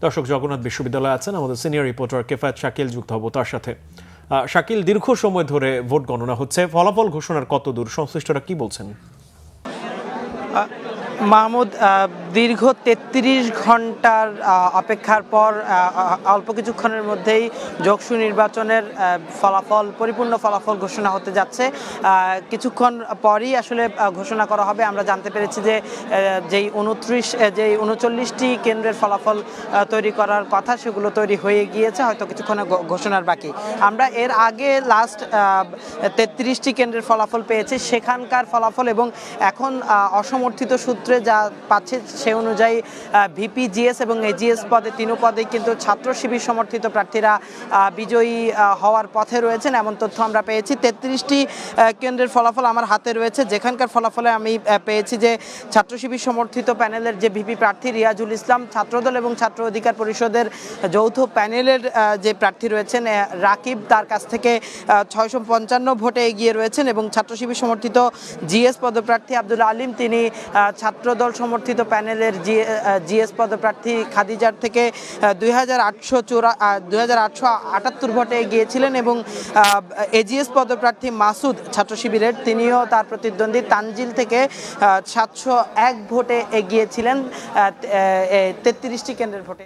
দর্শক, জগন্নাথ বিশ্ববিদ্যালয়ে আছেন আমাদের সিনিয়র রিপোর্টার কেফায়েত শাকিল, যুক্ত হব তার সাথে। শাকিল, দীর্ঘ সময় ধরে ভোট গণনা হচ্ছে, ফলাফল ঘোষণার কত দূর, সংশ্লিষ্টরা কি বলছেন? মাহমুদ, দীর্ঘ ৩৩ ঘন্টার অপেক্ষার পর অল্প কিছুক্ষণের মধ্যেই যোগসু নির্বাচনের পরিপূর্ণ ফলাফল ঘোষণা হতে যাচ্ছে। কিছুক্ষণ পরই আসলে ঘোষণা করা হবে। আমরা জানতে পেরেছি যে যেই 39টি কেন্দ্রের ফলাফল তৈরি করার কথা, সেগুলো তৈরি হয়ে গিয়েছে, হয়তো কিছুক্ষণে ঘোষণার বাকি। আমরা এর আগে লাস্ট 33টি কেন্দ্রের ফলাফল পেয়েছি, সেখানকার ফলাফল এবং এখন অসমর্থিত সূত্রে যা পাচ্ছে সে অনুযায়ী ভিপি, জিএস এবং এজিএস পদে, তিনও পদেই কিন্তু ছাত্র শিবির সমর্থিত প্রার্থীরা বিজয়ী হওয়ার পথে রয়েছেন, এমন তথ্য আমরা পেয়েছি। 33টি কেন্দ্রের ফলাফল আমার হাতে রয়েছে, যেখানকার ফলাফলে আমি পেয়েছি যে ছাত্র শিবির সমর্থিত প্যানেলের যে ভিপি প্রার্থী রিয়াজুল ইসলাম, ছাত্রদল এবং ছাত্র অধিকার পরিষদের যৌথ প্যানেলের যে প্রার্থী রয়েছেন রাকিব, তার কাছ থেকে 655 ভোটে এগিয়ে রয়েছেন, এবং ছাত্র শিবির সমর্থিত জিএস পদপ্রার্থী আব্দুল আলিম, তিনি ছাত্রদল সমর্থিত প্যানেলের জিএস পদপ্রার্থী খাদিজার থেকে 2878 ভোটে এগিয়েছিলেন, এবং এজিএস পদপ্রার্থী মাসুদ ছাত্র শিবিরের, তিনিও তার প্রতিদ্বন্দ্বী তানজিল থেকে 701 ভোটে এগিয়েছিলেন 33টি কেন্দ্রের ভোটে।